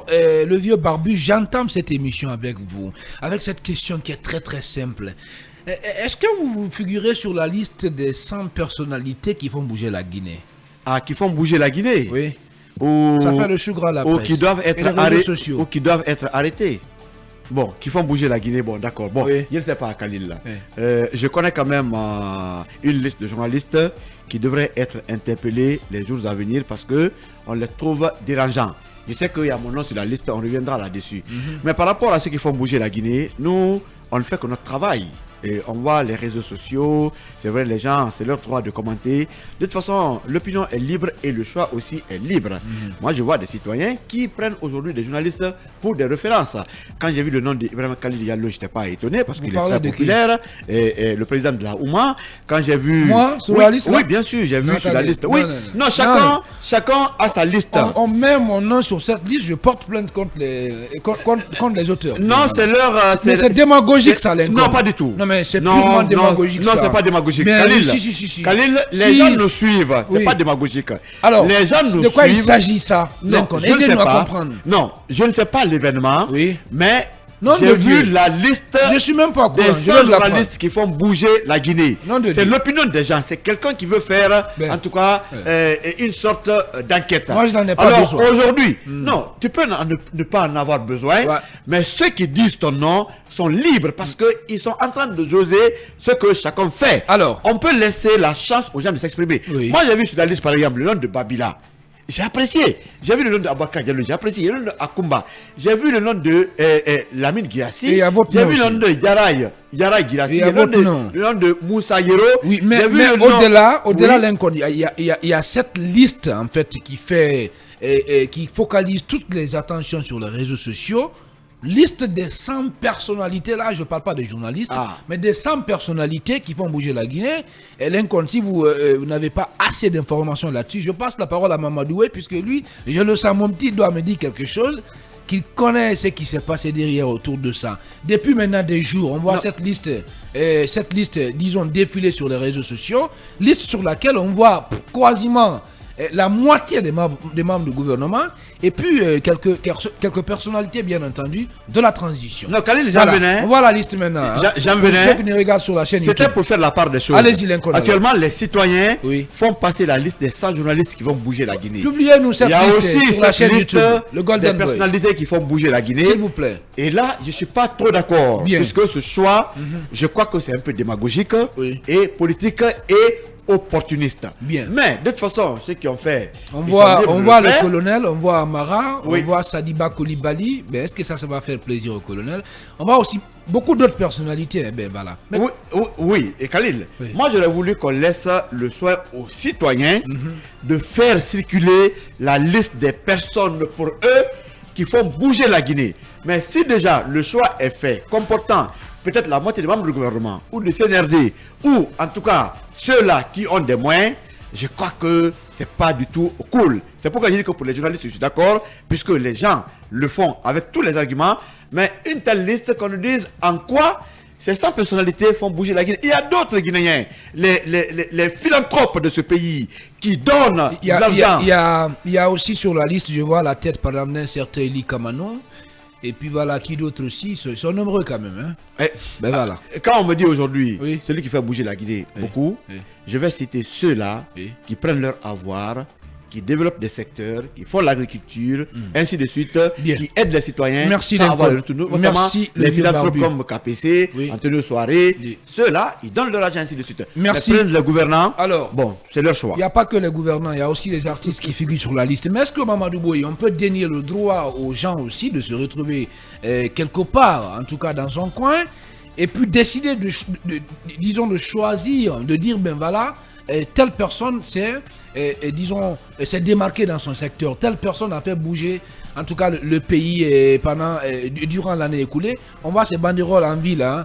le vieux barbu, j'entame cette émission avec vous, avec cette question qui est très très simple. Est-ce que vous figurez sur la liste des 100 personnalités qui font bouger la Guinée? Ah, qui font bouger la Guinée? Oui. Ou, Ça fait le sugar à la presse. ou qui doivent être et les réseaux sociaux. ou qui doivent être arrêtés. Bon, qui font bouger la Guinée, bon, d'accord. Bon, Oui. je ne sais pas, Khalil. Là. Oui. Je connais quand même une liste de journalistes qui devraient être interpellés les jours à venir parce que on les trouve dérangeants. Je sais qu'il y a mon nom sur la liste, on reviendra là-dessus. Mais par rapport à ceux qui font bouger la Guinée, nous, on ne fait que notre travail. Et on voit les réseaux sociaux, c'est vrai, les gens, c'est leur droit de commenter. De toute façon, l'opinion est libre et le choix aussi est libre. Moi, je vois des citoyens qui prennent aujourd'hui des journalistes pour des références. Quand j'ai vu le nom d'Ibrahim Khalil Diallo, je n'étais pas étonné parce qu'il est très populaire. Et le président de la Ouma, quand j'ai vu... Moi, sur la liste là? Oui, bien sûr, j'ai vu sur la liste. Non, Oui, non. chacun a sa liste. On met mon nom sur cette liste, je porte plainte contre les auteurs. Non, c'est leur... Mais c'est démagogique ça, Lincoln. Non, pas du tout. Non, mais c'est purement démagogique non, ça. Non, c'est pas démagogique. Mais Khalil, si. Khalil, les gens nous suivent. C'est Oui. pas démagogique. Alors, les gens nous de quoi suivent. il s'agit ça, Lincoln? Je ne sais Aidez-nous à pas. comprendre. Non, je ne sais pas l'événement. Oui. Mais Non, j'ai de vu Dieu. la liste Je suis même pas au courant. des Je 100 vais vous l'apprendre. journalistes qui font bouger la Guinée. Non, de C'est Dieu. l'opinion des gens. C'est quelqu'un qui veut faire, Ben. en tout cas, une sorte d'enquête. Moi, je n'en ai pas Alors, besoin. aujourd'hui, non, tu peux ne pas en avoir besoin, Ouais. mais ceux qui disent ton nom sont libres parce qu'ils sont en train de joser ce que chacun fait. Alors. On peut laisser la chance aux gens de s'exprimer. Oui. Moi, j'ai vu sur la liste, par exemple, le nom de Babila. J'ai apprécié. J'ai vu le nom de Abaka Diallo, j'ai apprécié. Le nom de Akumba. J'ai vu le nom de Lamine Guirassi. Et il y a votre J'ai nom vu le aussi. nom de Yaraï Guirassi. Et il y a votre nom. Le nom de Moussa Yero. Oui, J'ai mais vu le nom- au-delà, Oui. Lincoln, il y a cette liste en fait qui fait, qui focalise toutes les attentions sur les réseaux sociaux. Liste des 100 personnalités, là je ne parle pas des journalistes, mais des 100 personnalités qui font bouger la Guinée. Et Lincoln, si vous n'avez pas assez d'informations là-dessus, je passe la parole à Mamadoué, puisque lui, je le sens, mon petit doigt me dit quelque chose, qu'il connaît ce qui s'est passé derrière autour de ça. Depuis maintenant des jours, on voit cette liste, disons, défiler sur les réseaux sociaux, liste sur laquelle on voit quasiment la moitié des membres du gouvernement et puis quelques personnalités bien entendu de la transition. Non, Khalil, j'en Voilà. venais. On voit la liste maintenant. J'en Pour venais. ceux qui nous regardent sur la chaîne C'était YouTube. pour faire la part des choses. Allez-y, Lincoln, Actuellement, les citoyens Oui. font passer la liste des 100 journalistes qui vont bouger la Guinée. Publiez-nous cette Il y a liste aussi sur la cette chaîne liste YouTube, le des Golden Boy. personnalités qui font bouger la Guinée. S'il vous plaît. Et là, je ne suis pas trop d'accord. Bien. Puisque ce choix, je crois que c'est un peu démagogique Oui. et politique et opportuniste. Bien. Mais de toute façon, ceux qui ont fait. On ils voit, sont libres on de voit le le faire. colonel, on voit Amara, Oui. on voit Sadiba Koulibaly. Ben, est-ce que ça va faire plaisir au colonel? On voit aussi beaucoup d'autres personnalités. Eh ben, voilà. Mais- Oui, et Khalil, Oui. moi j'aurais voulu qu'on laisse le soin aux citoyens de faire circuler la liste des personnes pour eux qui font bouger la Guinée. Mais si déjà le choix est fait, comportant peut-être la moitié des membres du gouvernement ou du CNRD, ou en tout cas ceux-là qui ont des moyens, je crois que c'est pas du tout cool. C'est pourquoi je dis que pour les journalistes, je suis d'accord, puisque les gens le font avec tous les arguments, mais une telle liste qu'on nous dise en quoi ces 100 personnalités font bouger la Guinée. Il y a d'autres Guinéens, les philanthropes de ce pays, qui donnent Il y a- de l'argent. il y a aussi sur la liste, je vois la tête par exemple d'un certain Eli Kamano. Et puis voilà, qui d'autres aussi, ils sont nombreux quand même. Hein. Eh, Ben voilà. Quand on me dit aujourd'hui, Oui. celui qui fait bouger la Guinée, Oui. beaucoup, Oui. je vais citer ceux-là Oui. qui prennent leur avoir, qui développent des secteurs, qui font l'agriculture, ainsi de suite, Bien. qui aident les citoyens Merci, sans avoir Lincoln. le retour, notamment Merci, le les vieux philanthropes barbu. comme KPC, Oui. Antonio Soirée, Oui. ceux-là, ils donnent leur argent, ainsi de suite. Merci. Mais prennent le gouvernant, Alors, bon, c'est leur choix. il n'y a pas que les gouvernants, il y a aussi les artistes qui figurent sur la liste. Mais est-ce que Mamadou Boye, on peut dénier le droit aux gens aussi de se retrouver quelque part, en tout cas dans son coin, et puis décider disons, de choisir, de dire, ben voilà, telle personne disons, s'est démarquée dans son secteur, telle personne a fait bouger, en tout cas, le pays durant l'année écoulée. On voit ces banderoles en ville hein,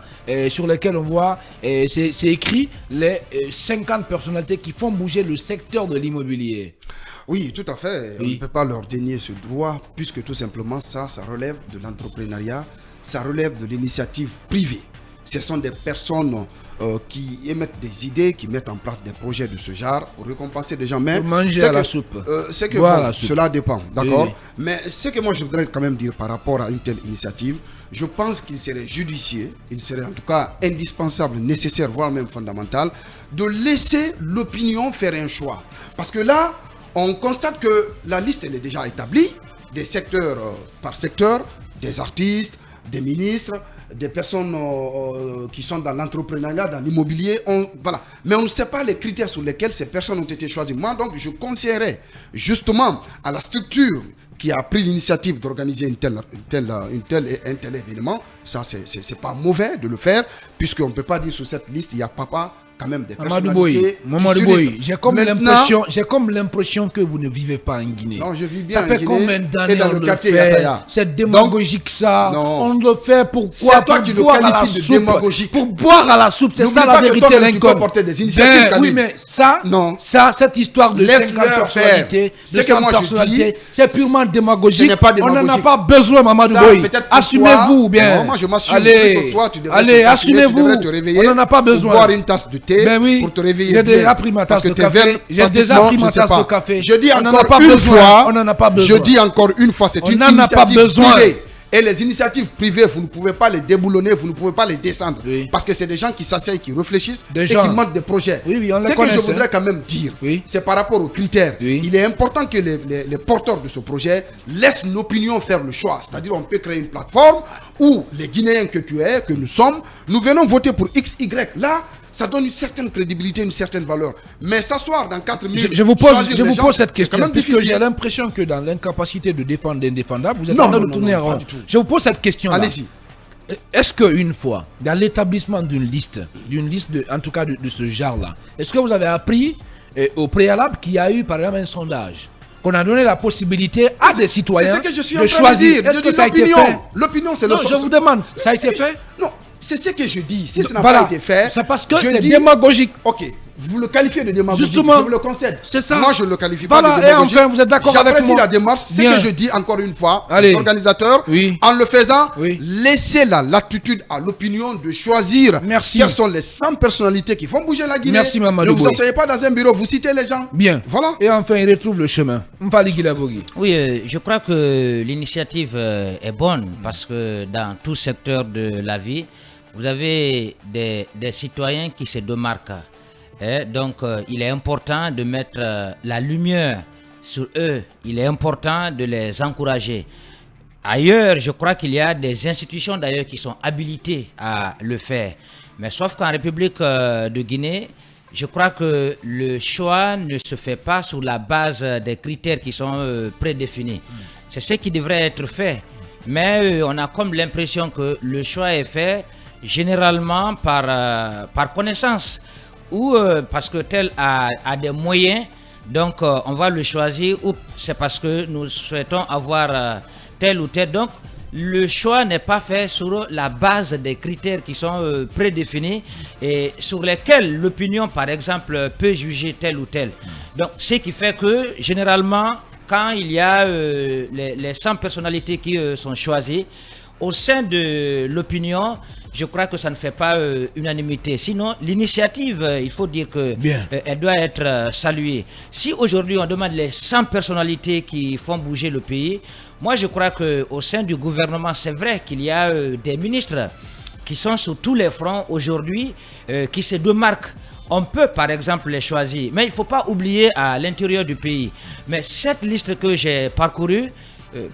sur lesquelles on voit, c'est écrit les 50 personnalités qui font bouger le secteur de l'immobilier. Oui, tout à fait. Oui. On ne peut pas leur dénier ce droit, puisque tout simplement ça relève de l'entrepreneuriat, ça relève de l'initiative privée. ce sont des personnes qui émettent des idées, qui mettent en place des projets de ce genre pour récompenser des gens. Mais manger à la soupe. C'est que Voilà, cela dépend, d'accord. Oui. Mais ce que moi je voudrais quand même dire par rapport à une telle initiative, je pense qu'il serait judicieux, il serait en tout cas indispensable, nécessaire, voire même fondamental, de laisser l'opinion faire un choix. Parce que là, on constate que la liste elle est déjà établie, des secteurs par secteur, des artistes, des ministres, des personnes qui sont dans l'entrepreneuriat, dans l'immobilier, voilà. Mais on ne sait pas les critères sur lesquels ces personnes ont été choisies. Moi, donc, je conseillerais justement à la structure qui a pris l'initiative d'organiser un tel événement. Ça, c'est pas mauvais de le faire, puisqu'on ne peut pas dire sur cette liste, il y a papa, quand même des personnalités. Mamadou Boye, j'ai comme l'impression que vous ne vivez pas en Guinée. Non, je vis bien ça fait en Guinée combien d'années et dans on le le quartier fait? Yataya. C'est démagogique ça. Non. On le fait pourquoi? C'est toi qui le boire à la qualifies de soupe. démagogique. Pour boire à la soupe, c'est N'oublie ça la pas que vérité, toi-même, tu peux Lincoln. porter des initiatives, Oui, Khalid. mais ça, Non. cette histoire de Laisse-leur 50 personnalités, faire. Ce de que 100 moi je personnalités, dis, c'est purement démagogique. ce n'est pas On n'en a démagogique. pas besoin, Mamadou Ça, Boye. peut-être pour Assumez-vous toi. bien. Non, moi je m'assume. Allez, Plutôt toi, tu devrais allez, te t'assumer, tu assumez-vous. devrais te réveiller On n'en a pas pour besoin. boire une tasse de thé, Ben oui, pour te réveiller j'ai bien. déjà pris ma tasse Parce que de tes café. veines, J'ai déjà pratiquement, pris ma je sais tasse pas. de café. Je dis On n'en a encore pas une besoin. fois, On n'en a pas je besoin. dis encore une fois, c'est On une n'en a pas initiative besoin. privée. Et les initiatives privées, vous ne pouvez pas les déboulonner, vous ne pouvez pas les descendre. Oui. Parce que c'est des gens qui s'asseyent, qui réfléchissent Des et gens. qui montent des projets. Oui, oui, on les Ce que connaît, je hein. voudrais quand même dire, Oui. c'est par rapport aux critères. Oui. Il est important que les porteurs de ce projet laissent l'opinion faire le choix. C'est-à-dire on peut créer une plateforme où les Guinéens que tu es, que nous sommes, nous venons voter pour X, Y. Là, ça donne une certaine crédibilité, une certaine valeur. Mais s'asseoir dans 4 minutes... Je vous pose cette c'est question, quand même puisque difficile. j'ai l'impression que dans l'incapacité de défendre l'indéfendable, vous êtes Non, en train non, de non, tourner non, en pas rond. du tout. Je vous pose cette question-là. Allez-y. Est-ce qu'une fois, dans l'établissement d'une liste en tout cas de ce genre-là, est-ce que vous avez appris au préalable qu'il y a eu par exemple un sondage, qu'on a donné la possibilité à des citoyens C'est ce que je suis de en train choisir? de dire. Est-ce que ça a été fait? L'opinion, c'est le Non, je vous demande, ça a été fait? Non, c'est ce que je dis. Si ça n'a Voilà. pas été fait, C'est parce que je c'est dis, démagogique. Ok, vous le qualifiez de démagogique, Justement. je vous le concède. C'est ça. Moi, je ne le qualifie Voilà, pas de et démagogique. enfin, vous êtes d'accord avec J'apprécie moi? la démarche. C'est Bien. que je dis encore une fois, Allez. les organisateurs, Oui. en le faisant, Oui. laissez la latitude à l'opinion de choisir Merci. quelles sont les 100 personnalités qui font bouger la Guinée. Merci, Mamadou Ne vous Boye. asseyez pas dans un bureau, vous citez les gens. Bien. Voilà. Et enfin, il retrouve le chemin. M'fali Guilabogui. Oui, je crois que l'initiative est bonne parce que dans tout secteur de la vie, vous avez des citoyens qui se démarquent. Donc, il est important de mettre la lumière sur eux. Il est important de les encourager. Ailleurs, je crois qu'il y a des institutions d'ailleurs qui sont habilitées à le faire. Mais sauf qu'en République de Guinée, je crois que le choix ne se fait pas sur la base des critères qui sont prédéfinis. C'est ce qui devrait être fait. Mais on a comme l'impression que le choix est fait généralement par connaissance ou parce que tel a des moyens, donc on va le choisir, ou c'est parce que nous souhaitons avoir tel ou tel. Donc le choix n'est pas fait sur la base des critères qui sont prédéfinis et sur lesquels l'opinion, par exemple, peut juger tel ou tel. Donc ce qui fait que généralement, quand il y a les 100 personnalités qui sont choisies, au sein de l'opinion, je crois que ça ne fait pas unanimité. Sinon, l'initiative, il faut dire que elle doit être saluée. Si aujourd'hui on demande les 100 personnalités qui font bouger le pays, moi je crois qu'au sein du gouvernement, c'est vrai qu'il y a des ministres qui sont sur tous les fronts aujourd'hui, qui se démarquent. On peut par exemple les choisir, mais il ne faut pas oublier à l'intérieur du pays. Mais cette liste que j'ai parcourue,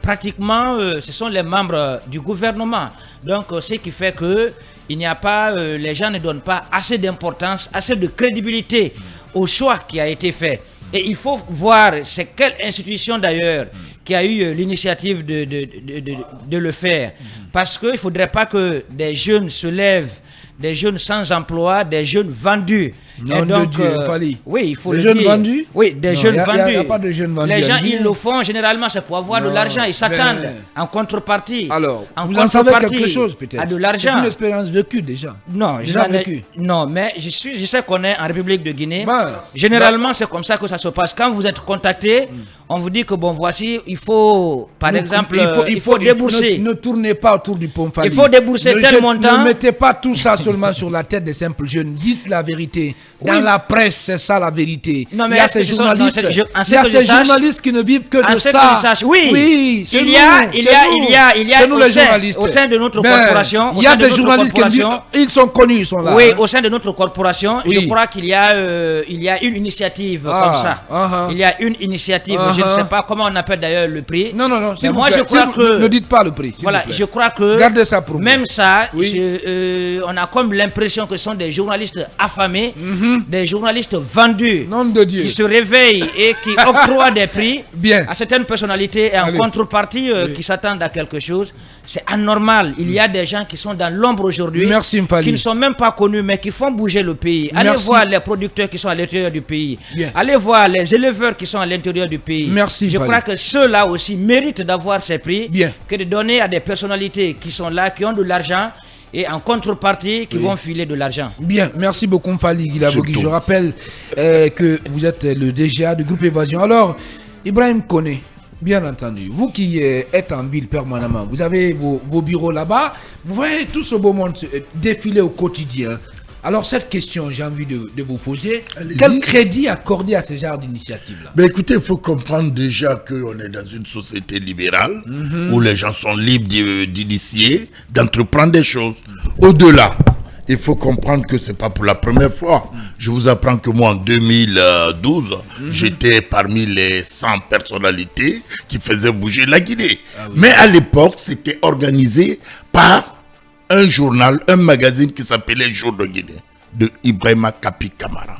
pratiquement, ce sont les membres du gouvernement. Donc, ce qui fait que il n'y a pas, les gens ne donnent pas assez d'importance, assez de crédibilité au choix qui a été fait. Et il faut voir c'est quelle institution d'ailleurs qui a eu l'initiative de le faire. Parce qu'il ne faudrait pas que des jeunes se lèvent, des jeunes sans emploi, des jeunes vendus, Non, et donc, de Dieu, oui, il faut les le jeunes dire. vendus? Oui, des Non, jeunes y a vendus. pas de jeunes vendus Les gens, à Guinée. ils le font généralement, c'est pour avoir de Non, l'argent. Ils s'attendent mais- en contrepartie. Alors, en vous en savez contrepartie quelque chose peut-être. à de C'est l'argent. une expérience vécue déjà. Non, Déjà j'en ai- vécu. non, mais je sais qu'on est en République de Guinée. Bah, Généralement, c'est comme ça que ça se passe. Quand vous êtes contacté, on vous dit que bon, voici, il faut, par exemple, il faut débourser. Ne tournez pas autour du pont Fali. Il faut débourser tel montant. Ne mettez pas tout ça seulement sur la tête des simples jeunes. Dites la vérité. Dans Oui. la presse, c'est ça la vérité. Non, mais il y a est-ce ces que ce sont- journalistes, non, en ce il y a que je ces sache- journalistes qui ne vivent que En de ce ça. que je sache, oui, c'est il nous, y a, c'est nous. c'est nous au les sein- journalistes. au sein de notre Ben, corporation, il y a des journalistes journalistes qui disent, ils sont connus, ils sont là. Oui, hein. au sein de notre corporation, Oui. je crois qu'il y a une initiative Ah, comme ça. ah, Il y a une initiative, je ne sais pas comment on appelle d'ailleurs le prix. Non, non, non. Mais moi, je crois que ne dites pas le prix. s'il voilà, vous plaît. je crois que Gardez ça pour vous. même ça, Oui. on a comme l'impression que ce sont des journalistes affamés, des journalistes vendus, Nom de Dieu. qui se réveillent et qui octroient des prix Bien. à certaines personnalités et en Allez. contrepartie qui s'attendent à quelque chose. C'est anormal. Il y a des gens qui sont dans l'ombre aujourd'hui, Merci, Mfali. qui ne sont même pas connus, mais qui font bouger le pays. Allez Merci. voir les producteurs qui sont à l'intérieur du pays. Bien. Allez voir les éleveurs qui sont à l'intérieur du pays. Merci, Je Mfali. crois que ceux-là aussi méritent d'avoir ces prix Bien. que de donner à des personnalités qui sont là, qui ont de l'argent et en contrepartie qui vont filer de l'argent. Bien, merci beaucoup Mfali Guilabogui. Surtout. Je rappelle que vous êtes le DGA du groupe Évasion. Alors, Ibrahim Koné, bien entendu, vous qui êtes en ville permanemment, vous avez vos bureaux là-bas, vous voyez tout ce beau monde défiler au quotidien. Alors cette question, j'ai envie de vous poser, Allez-y. quel crédit accorder à ce genre d'initiative-là? Ben écoutez, il faut comprendre déjà qu'on est dans une société libérale où les gens sont libres d'initier, d'entreprendre des choses. Au-delà, il faut comprendre que c'est pas pour la première fois. Je vous apprends que moi, en 2012, j'étais parmi les 100 personnalités qui faisaient bouger la Guinée. Mais à l'époque, c'était organisé par un journal, un magazine qui s'appelait Jour de Guinée, de Ibrahima Kapi Kamara.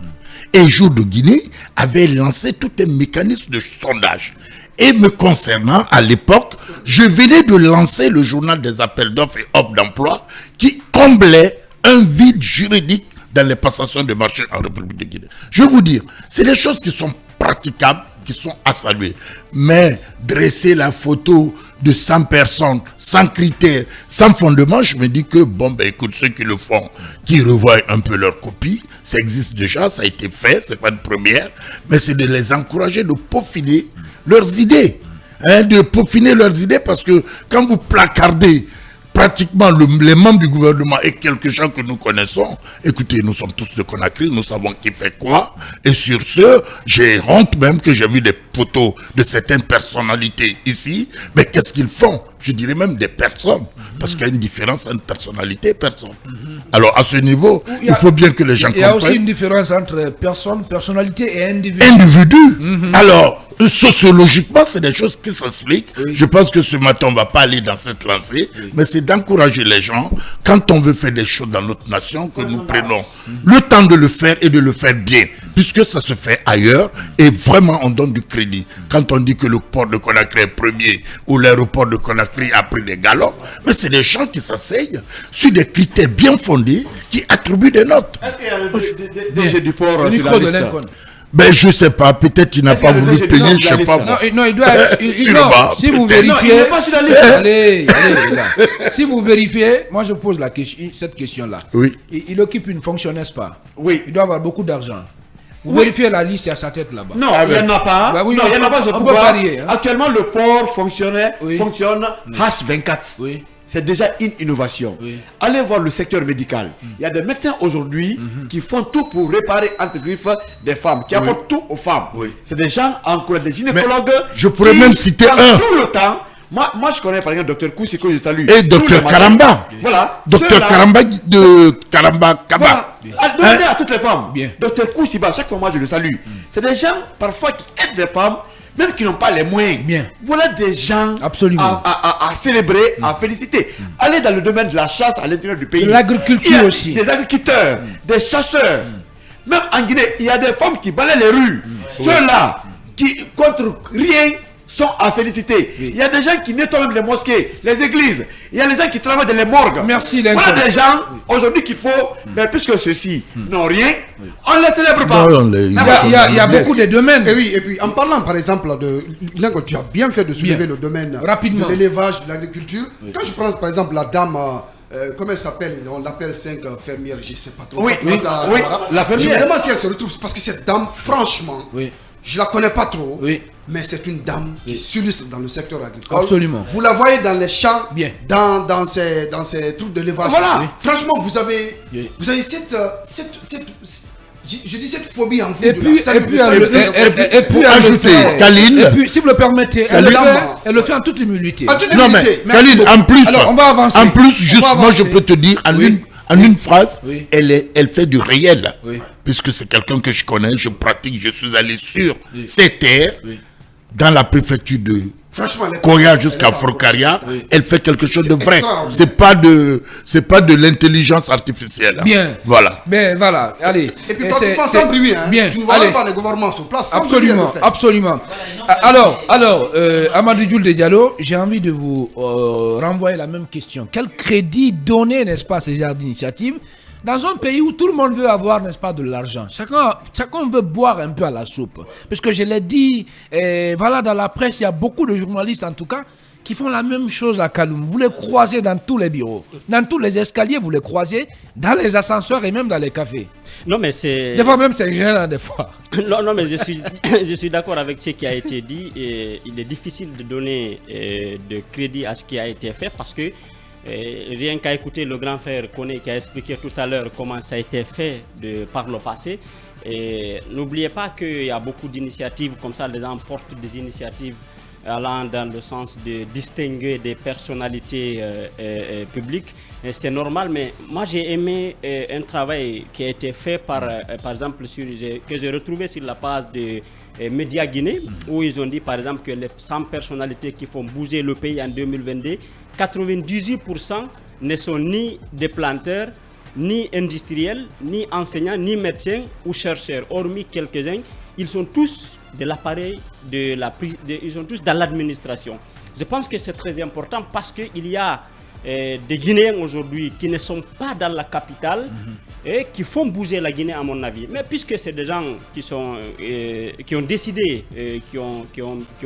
Et Jour de Guinée avait lancé tout un mécanisme de sondage. Et me concernant, à l'époque, je venais de lancer le journal des appels d'offres et offres d'emploi qui comblait un vide juridique dans les passations de marché en République de Guinée. Je vais vous dire, c'est des choses qui sont praticables, qui sont à saluer. Mais dresser la photo de 100 personnes, sans critères, sans fondement, je me dis que, bon, ben écoute, ceux qui le font, qui revoient un peu leur copie, ça existe déjà, ça a été fait, c'est pas une première, mais c'est de les encourager de peaufiner leurs idées. De peaufiner leurs idées parce que quand vous placardez pratiquement les membres du gouvernement et quelques gens que nous connaissons, écoutez, nous sommes tous de Conakry, nous savons qui fait quoi. Et sur ce, j'ai honte même que j'ai vu des photos de certaines personnalités ici. Mais qu'est-ce qu'ils font? Je dirais même des personnes. Parce qu'il y a une différence entre personnalité et personne. Alors à ce niveau, il faut bien que les gens comprennent. Il y a aussi une différence entre personne, personnalité et individu. Alors, sociologiquement, c'est des choses qui s'expliquent. Je pense que ce matin, on ne va pas aller dans cette lancée, mais c'est d'encourager les gens, quand on veut faire des choses dans notre nation, que nous prenons le temps de le faire et de le faire bien, puisque ça se fait ailleurs, et vraiment, on donne du crédit. Quand on dit que le port de Conakry est premier, ou l'aéroport de Conakry a pris des galons, mais c'est des gens qui s'asseyent sur des critères bien fondés, qui attribuent des notes. Est-ce qu'il y a le DG du port Le sur micro la de liste? Lincoln. Ben, je sais pas, peut-être il n'a Est-ce pas qu'il y a le voulu DG payer, de je sais la pas liste? moi. Non, il doit être. Sur le bas, Si vous peut-être. Non, il vérifiez. n'est pas sur la liste. Allez, les gars. Si vous vérifiez, moi je pose cette question-là. Oui. Il occupe une fonction, n'est-ce pas? Oui. Il doit avoir beaucoup d'argent. Vous Oui. vérifiez la liste, il y a sa tête là-bas. Non, il n'y en a pas. Bah oui, non, il n'y en a pas, je on peux peut pas. parier, hein. Actuellement, le port fonctionne Oui. H24. Oui. C'est déjà une innovation. Oui. Allez voir le secteur médical. Il y a des médecins aujourd'hui qui font tout pour réparer entre griffes des femmes, qui apportent tout aux femmes. Oui. C'est des gens en cours, des gynécologues. je pourrais qui même citer passent un. tout le temps. Moi, je connais par exemple Dr Koussi que je salue. Et Tous Dr les matins. Karamba. Voilà. Docteur Ceux-là- Karamba de Karamba Kaba. Voilà. Demandez à toutes les femmes. Bien. Docteur Koussiba, chaque fois moi je le salue. C'est des gens parfois qui aident les femmes, même qui n'ont pas les moyens. Bien. Voilà des gens Absolument. à célébrer, à féliciter. Allez dans le domaine de la chasse à l'intérieur du pays. De l'agriculture Il y a aussi. Des agriculteurs, des chasseurs. Même en Guinée, il y a des femmes qui balayent les rues. Ceux-là qui contre rien sont à féliciter. Il y a des gens qui nettoient même les mosquées, les églises. Il y a des gens qui travaillent dans les morgues. Merci, voilà des gens aujourd'hui qu'il faut, mais puisque ceux-ci n'ont rien, on les célèbre pas. Il y a beaucoup de domaines. Et puis en parlant par exemple de... Tu as bien fait de soulever le domaine rapidement de l'élevage, de l'agriculture. Quand je prends par exemple la dame... comment elle s'appelle? On l'appelle 5 fermières, je ne sais pas trop. Oui, la fermière. Je me demande si elle se retrouve, parce que cette dame, franchement, je la connais pas trop, mais c'est une dame qui s'illustre dans le secteur agricole. Absolument. Vous la voyez dans les champs, dans ces trucs de l'élevage. Voilà. Franchement, vous avez cette je dis cette phobie en vous. Et puis, ajouter, Khalil. Et puis, si vous le permettez, elle le fait en toute humilité. Non, mais Khalil, en plus, alors, on va avancer. En plus, juste, moi, je peux te dire, en une phrase, elle fait du réel. Puisque c'est quelqu'un que je connais, je pratique, je suis allé sur ces terres, dans la préfecture de Koya jusqu'à Forcaria, elle fait quelque chose de vrai. C'est pas de l'intelligence artificielle. Bien. Voilà. Mais voilà, allez. Et puis pratiquement sans bruit, hein. Bien. Tu ne vois pas les gouvernements sur place. Absolument, absolument. Alors, Amadou Djoul de Diallo, j'ai envie de vous renvoyer la même question. Quel crédit donner, n'est-ce pas, à ces genres d'initiatives dans un pays où tout le monde veut avoir, n'est-ce pas, de l'argent? Chacun veut boire un peu à la soupe. Parce que je l'ai dit, voilà, dans la presse, il y a beaucoup de journalistes, en tout cas, qui font la même chose à Kaloum. Vous les croisez dans tous les bureaux. Dans tous les escaliers, vous les croisez, dans les ascenseurs et même dans les cafés. Non, mais c'est... Des fois même, c'est gênant, des fois. Non, mais je suis d'accord avec ce qui a été dit. Et il est difficile de donner de crédit à ce qui a été fait parce que rien qu'à écouter le grand frère Koné qui a expliqué tout à l'heure comment ça a été fait par le passé. N'oubliez pas qu'il y a beaucoup d'initiatives comme ça, les gens portent des initiatives allant dans le sens de distinguer des personnalités publiques. C'est normal, mais moi j'ai aimé un travail qui a été fait par exemple, que j'ai retrouvé sur la page de Média Guinée, où ils ont dit par exemple que les 100 personnalités qui font bouger le pays en 2022, 98% ne sont ni des planteurs, ni industriels, ni enseignants, ni médecins ou chercheurs, hormis quelques-uns. Ils sont tous de l'appareil ils sont tous dans l'administration. Je pense que c'est très important parce qu'il y a des Guinéens aujourd'hui qui ne sont pas dans la capitale et qui font bouger la Guinée à mon avis. Mais puisque c'est des gens qui ont décidé, qui ont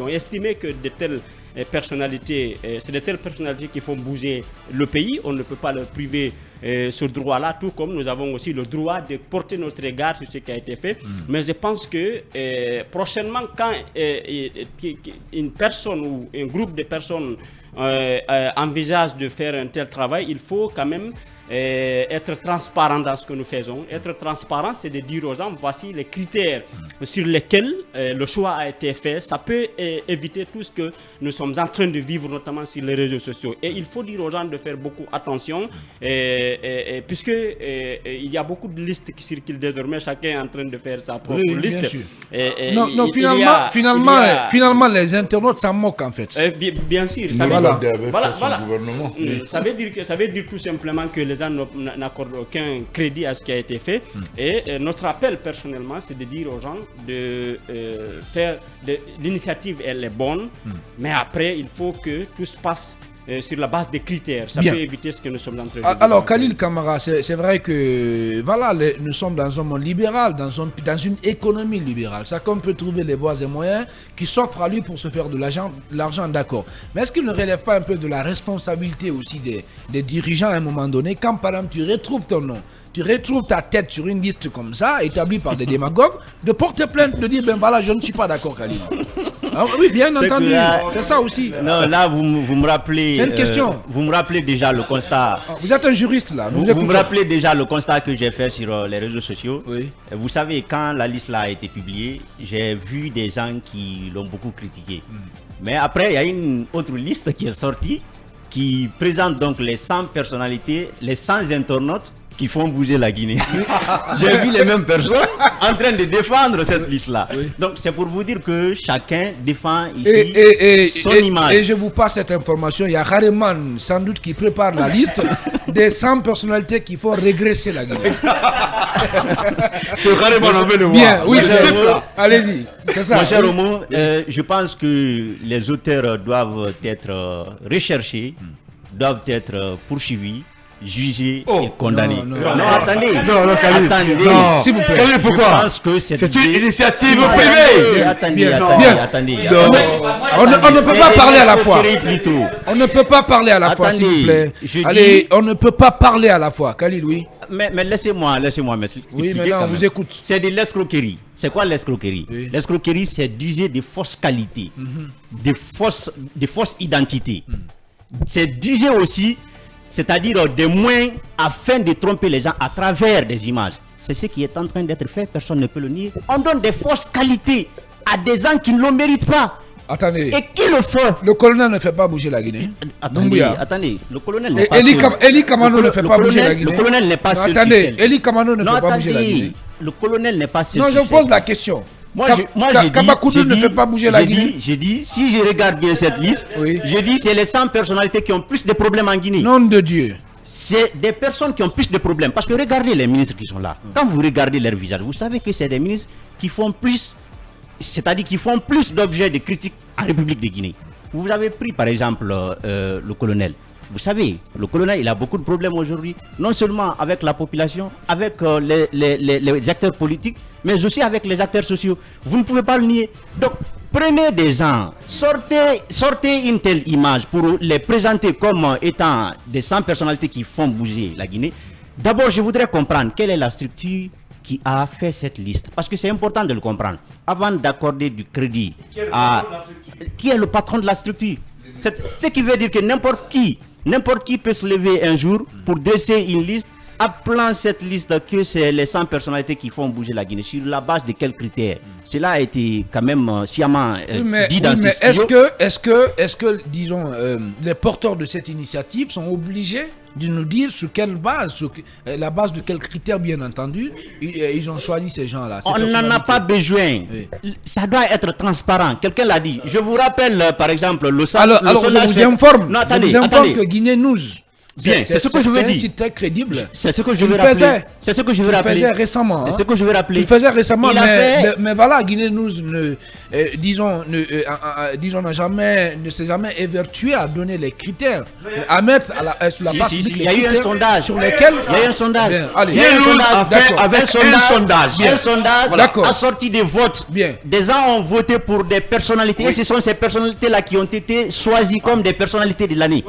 estimé que de telles personnalités, c'est de telles personnalités qui font bouger le pays, on ne peut pas leur priver ce droit-là, tout comme nous avons aussi le droit de porter notre regard sur ce qui a été fait. Mais je pense que prochainement, quand une personne ou un groupe de personnes envisage de faire un tel travail, il faut quand même être transparent dans ce que nous faisons. Être transparent, c'est de dire aux gens, voici les critères sur lesquels le choix a été fait. Ça peut éviter tout ce que nous sommes en train de vivre, notamment sur les réseaux sociaux. Et il faut dire aux gens de faire beaucoup attention, puisque il y a beaucoup de listes qui circulent désormais, chacun est en train de faire sa propre liste. Finalement, les internautes s'en moquent en fait. Bien sûr, ça veut dire tout simplement que les gens n'accordent aucun crédit à ce qui a été fait. Et notre appel personnellement, c'est de dire aux gens de faire l'initiative, elle est bonne, mais après il faut que tout se passe sur la base des critères. Ça peut éviter ce que nous sommes en train de dire. Alors Khalil Kamara, c'est vrai que voilà, nous sommes dans un monde libéral, dans une économie libérale. Chacun peut trouver les voies et moyens qui s'offrent à lui pour se faire de l'argent, d'accord. Mais est-ce qu'il ne relève pas un peu de la responsabilité aussi des dirigeants à un moment donné, quand par exemple tu retrouves ton nom, tu retrouves ta tête sur une liste comme ça, établie par des démagogues, de porter plainte, de dire, ben voilà, je ne suis pas d'accord, Khalil. Ah, oui, bien entendu, c'est ça aussi. Non, là, vous me rappelez... C'est une question. Vous me rappelez déjà le constat... Vous êtes un juriste, là. Vous me rappelez déjà le constat que j'ai fait sur les réseaux sociaux. Oui. Vous savez, quand la liste là a été publiée, j'ai vu des gens qui l'ont beaucoup critiqué. Mais après, il y a une autre liste qui est sortie, qui présente donc les 100 personnalités, les 100 internautes, qui font bouger la Guinée. J'ai vu les mêmes personnes en train de défendre cette liste-là. Donc c'est pour vous dire que chacun défend ici son image. Et je vous passe cette information, il y a Hareman sans doute qui prépare la liste des 100 personnalités qui font régresser la Guinée. Ce Hareman, on veut le voir. Bien, oui, allez-y. C'est ça. Mon cher Romo, je pense que les auteurs doivent être recherchés, doivent être poursuivis, jugés et condamnés. Non, attendez. Non, Khalid. Attendez. Non, s'il vous plaît. Khalid, pourquoi? Je pense que c'est une initiative privée. Attendez. On ne peut pas parler à la fois. Plutôt. On ne peut pas parler à la fois, s'il vous plaît. Allez, on ne peut pas parler à la fois. Khalid, oui. Mais laissez-moi m'expliquer. Oui, maintenant, on vous écoute. C'est de l'escroquerie. C'est quoi l'escroquerie? L'escroquerie, c'est d'user de fausses qualités, de fausses identités. C'est d'user aussi, c'est-à-dire des moyens afin de tromper les gens à travers des images. C'est ce qui est en train d'être fait, personne ne peut le nier. On donne des fausses qualités à des gens qui ne le méritent pas. Attendez. Et qui le fait? Le colonel ne fait pas bouger la Guinée. Attendez. Le colonel n'est pas Eli Kamano ne fait pas bouger la Guinée. Le colonel n'est pas seul. Attendez, Eli Kamano ne fait pas bouger la Guinée. Le colonel n'est pas seul. Non, je pose la question. Kabakoudou ne fait pas bouger la Guinée. J'ai dit, si je regarde bien cette liste, j'ai dit c'est les 100 personnalités qui ont plus de problèmes en Guinée. Nom de Dieu. C'est des personnes qui ont plus de problèmes. Parce que regardez les ministres qui sont là. Quand vous regardez leur visage, vous savez que c'est des ministres qui font plus, c'est-à-dire qui font plus d'objets de critiques en République de Guinée. Vous avez pris par exemple le colonel. Vous savez, le colonel, il a beaucoup de problèmes aujourd'hui, non seulement avec la population, avec les acteurs politiques, mais aussi avec les acteurs sociaux. Vous ne pouvez pas le nier. Donc, prenez des gens, sortez une telle image pour les présenter comme étant des 100 personnalités qui font bouger la Guinée. D'abord, je voudrais comprendre quelle est la structure qui a fait cette liste. Parce que c'est important de le comprendre. Avant d'accorder du crédit à... Qui est le patron de la structure? Ce qui veut dire que n'importe qui peut se lever un jour pour dresser une liste, appelant cette liste que c'est les 100 personnalités qui font bouger la Guinée. Sur la base de quels critères? Cela a été quand même sciemment dit dans ce studio. Est-ce que disons, les porteurs de cette initiative sont obligés de nous dire sur quelle base, sur la base de quels critères, bien entendu, ils ont choisi ces gens-là? On n'en a pas besoin. Oui. Ça doit être transparent. Quelqu'un l'a dit. Je vous rappelle, par exemple, le sondage... Alors, je vous informe. Non, attendez. Que Guinée News... Bien, c'est ce que je veux dire. C'est un site très crédible. C'est ce que je veux rappeler. C'est ce que je veux rappeler. Il faisait récemment. C'est ce que je veux rappeler. Il faisait récemment, mais voilà, Guinée News ne s'est jamais évertué à donner les critères, à mettre sur la base il y a eu un sondage sur lesquels. Il y a eu un sondage. Guinée News a fait avec un sondage. A sorti des votes. Des gens ont voté pour des personnalités. Et ce sont ces personnalités-là qui ont été choisies comme des personnalités de l'année.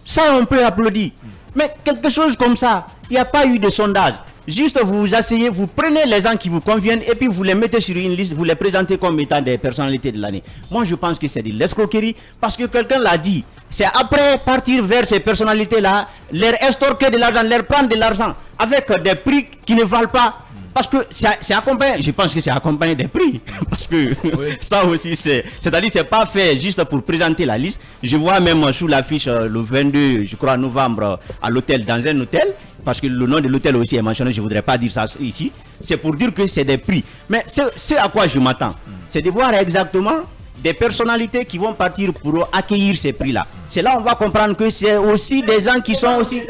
Ça, on peut applaudir. Mais quelque chose comme ça, il n'y a pas eu de sondage. Juste vous vous asseyez, vous prenez les gens qui vous conviennent et puis vous les mettez sur une liste, vous les présentez comme étant des personnalités de l'année. Moi, je pense que c'est de l'escroquerie parce que quelqu'un l'a dit. C'est après partir vers ces personnalités-là, leur estorquer de l'argent, leur prendre de l'argent avec des prix qui ne valent pas. Parce que c'est accompagné, je pense que c'est accompagné des prix. Parce que ça aussi, c'est-à-dire c'est pas fait juste pour présenter la liste. Je vois même sous l'affiche le 22, je crois, novembre, à l'hôtel, dans un hôtel. Parce que le nom de l'hôtel aussi est mentionné, je voudrais pas dire ça ici. C'est pour dire que c'est des prix. Mais c'est à quoi je m'attends. C'est de voir exactement des personnalités qui vont partir pour accueillir ces prix-là. C'est là on va comprendre que c'est aussi des gens qui sont aussi...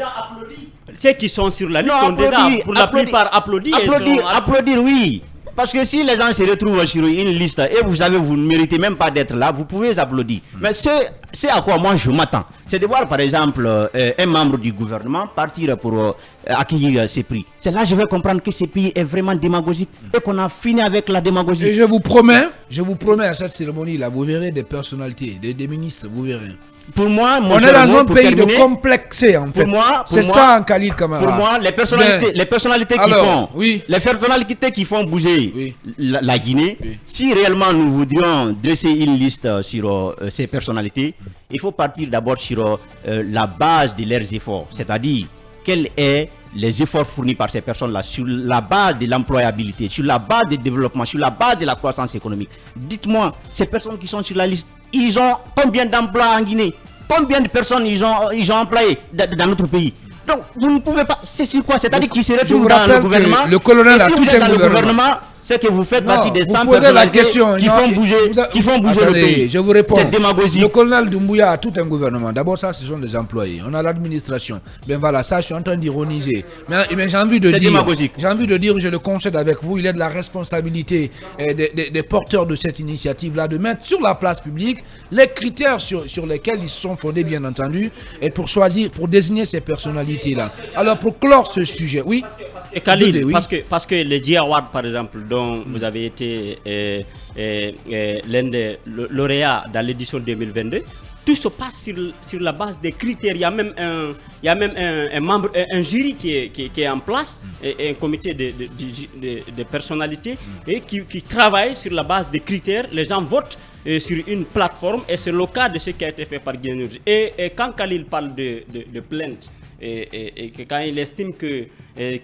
Ceux qui sont sur la liste sont déjà, pour la plupart, applaudis. Applaudir, oui. Parce que si les gens se retrouvent sur une liste et vous savez, vous ne méritez même pas d'être là, vous pouvez applaudir. Mais c'est à quoi moi je m'attends. C'est de voir par exemple un membre du gouvernement partir pour accueillir ces prix. C'est là que je vais comprendre que ce pays est vraiment démagogique et qu'on a fini avec la démagogie. Et je vous promets à cette cérémonie-là, vous verrez des personnalités, des ministres, vous verrez. Pour moi, on est dans un pays de complexé en fait. C'est ça en Khalid Camara. Pour moi, les personnalités qui font bouger la Guinée, si réellement nous voudrions dresser une liste sur ces personnalités, il faut partir d'abord sur la base de leurs efforts, c'est-à-dire quels sont les efforts fournis par ces personnes-là sur la base de l'employabilité, sur la base du développement, sur la base de la croissance économique. Dites-moi, ces personnes qui sont sur la liste, ils ont combien d'emplois en Guinée? Combien de personnes ils ont employés dans notre pays? Donc, vous ne pouvez pas. C'est sur quoi? C'est-à-dire qu'il se je retrouve vous dans rappelle le gouvernement. que le colonel et a si tout vous êtes un dans le gouvernement. gouvernement, c'est que vous faites Non, partie des vous 100 posez la personnalités question, qui non, font bouger, Attendez, le pays. Je vous réponds. C'est démagogique. Le colonel Doumbouya a tout un gouvernement. D'abord, ça, ce sont des employés. On a l'administration. Ben voilà, ça, je suis en train d'ironiser. Mais j'ai envie de C'est dire, démagogique. j'ai envie de dire, je le concède avec vous, il est de la responsabilité des porteurs de cette initiative-là de mettre sur la place publique les critères sur lesquels ils sont fondés, bien entendu, et pour choisir, pour désigner ces personnalités-là. Alors, pour clore ce sujet, oui. Et Khalil, Oui. parce que les J Awards, par exemple, dont vous avez été l'un des lauréats dans l'édition 2022, tout se passe sur la base des critères. Il y a même un membre, un jury qui est en place, et un comité de personnalités et qui travaille sur la base des critères. Les gens votent sur une plateforme, et c'est le cas de ce qui a été fait par Guinée. Et quand Khalil parle de plainte, et que quand il estime que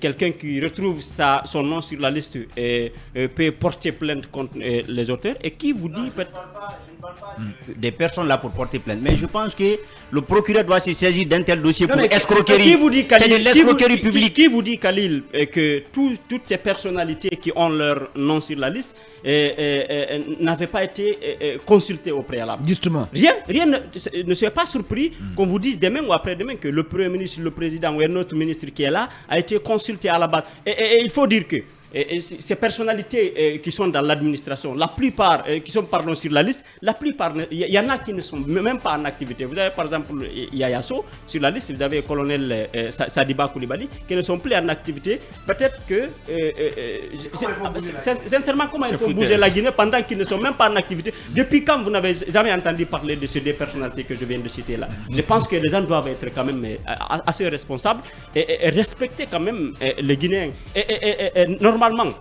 quelqu'un qui retrouve son nom sur la liste peut porter plainte contre les auteurs, et qui vous dit peut-être des personnes là pour porter plainte, mais je pense que le procureur doit se saisir d'un tel dossier pour mais escroquerie. Qui vous dit, Khalil, c'est de l'escroquerie publique. Qui vous dit, Khalil, que toutes ces personnalités qui ont leur nom sur la liste n'avaient pas été consultées au préalable? Justement. Rien ne soyez pas surpris qu'on vous dise demain ou après-demain que le Premier ministre, le Président ou un autre ministre qui est là a été consulté à la base. Et il faut dire que ces personnalités qui sont dans l'administration, la plupart qui sont sur la liste, la plupart, il y en a qui ne sont même pas en activité. Vous avez par exemple Yaya Sow sur la liste, vous avez le colonel Sadiba Koulibaly qui ne sont plus en activité. Peut-être que, sincèrement, comment ils font bouger la Guinée pendant qu'ils ne sont même pas en activité? Depuis quand vous n'avez jamais entendu parler de ces deux personnalités que je viens de citer là? Je pense que les gens doivent être quand même assez responsables et respecter quand même les Guinéens. Normalement,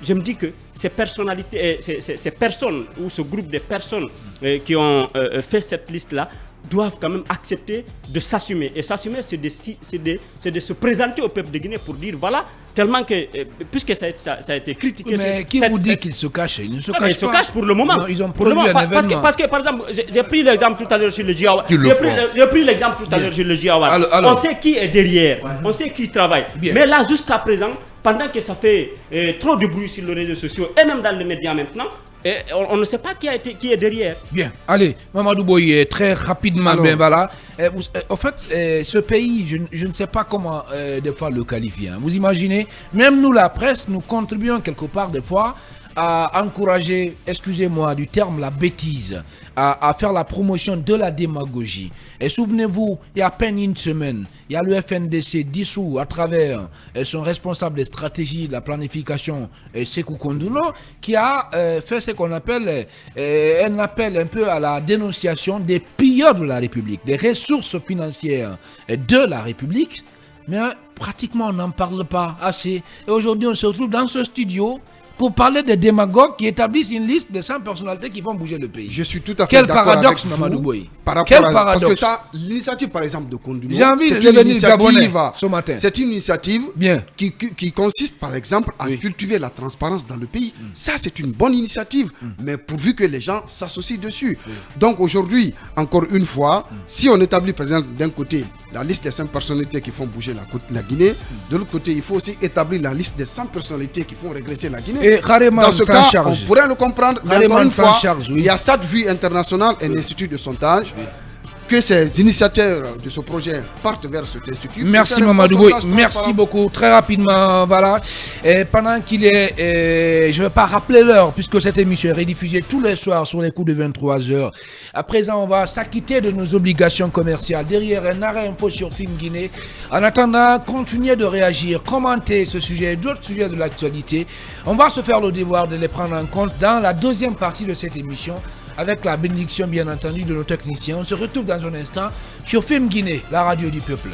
je me dis que ces personnalités, ces personnes ou ce groupe de personnes qui ont fait cette liste-là doivent quand même accepter de s'assumer. Et s'assumer, c'est de se présenter au peuple de Guinée pour dire voilà, tellement que, puisque ça a été critiqué. Mais qui vous dit qu'ils se cachent? Ils ne se cachent pas. Ils se cachent pour le moment. Non, ils ont produit un événement. Parce que, par exemple, j'ai pris l'exemple tout à l'heure sur le Jiawar. J'ai pris l'exemple tout à l'heure sur le Jiawar. On sait qui est derrière. On sait qui travaille. Bien. Mais là, jusqu'à présent, pendant que ça fait trop de bruit sur les réseaux sociaux et même dans les médias maintenant, on ne sait pas qui est derrière. Bien, allez, Mamadou Boye, très rapidement, ben voilà. En fait, ce pays, je ne sais pas comment des fois le qualifier. Hein. Vous imaginez, même nous, la presse, nous contribuons quelque part des fois à encourager, excusez-moi du terme, la bêtise, à faire la promotion de la démagogie. Et souvenez-vous, il y a à peine une semaine, il y a le FNDC dissous à travers son responsable des stratégies de la planification, Sékou Kondoulo, qui a fait ce qu'on appelle un appel un peu à la dénonciation des pilleurs de la République, des ressources financières de la République. Mais pratiquement on n'en parle pas assez. Et aujourd'hui on se retrouve dans ce studio pour parler des démagogues qui établissent une liste de 100 personnalités qui vont bouger le pays. Je suis tout à fait d'accord avec vous. Quel paradoxe, Mamadou Boye. Quel paradoxe. Parce que ça, l'initiative par exemple de Kondoulo, j'ai envie de devenir gabonais ce matin. C'est une initiative bien. Qui consiste par exemple à cultiver la transparence dans le pays. Ça, c'est une bonne initiative, mais pourvu que les gens s'associent dessus. Donc aujourd'hui, encore une fois, si on établit par exemple d'un côté la liste des 100 personnalités qui font bouger la Guinée, de l'autre côté, il faut aussi établir la liste des 100 personnalités qui font régresser la Guinée. Et dans ce cas, on pourrait le comprendre. Mais encore une fois, oui. il y a Stade Vue International, un institut de sondage, que ces initiateurs de ce projet partent vers cet institut. Merci Mamadou Boye, merci beaucoup. Très rapidement, voilà. Et pendant qu'il est, je ne vais pas rappeler l'heure, puisque cette émission est rediffusée tous les soirs sur les coups de 23h. À présent, on va s'acquitter de nos obligations commerciales. Derrière un arrêt info sur Film Guinée. En attendant, continuez de réagir, commentez ce sujet et d'autres sujets de l'actualité. On va se faire le devoir de les prendre en compte dans la deuxième partie de cette émission, avec la bénédiction bien entendu de nos techniciens. On se retrouve dans un instant sur Film Guinée, la radio du peuple.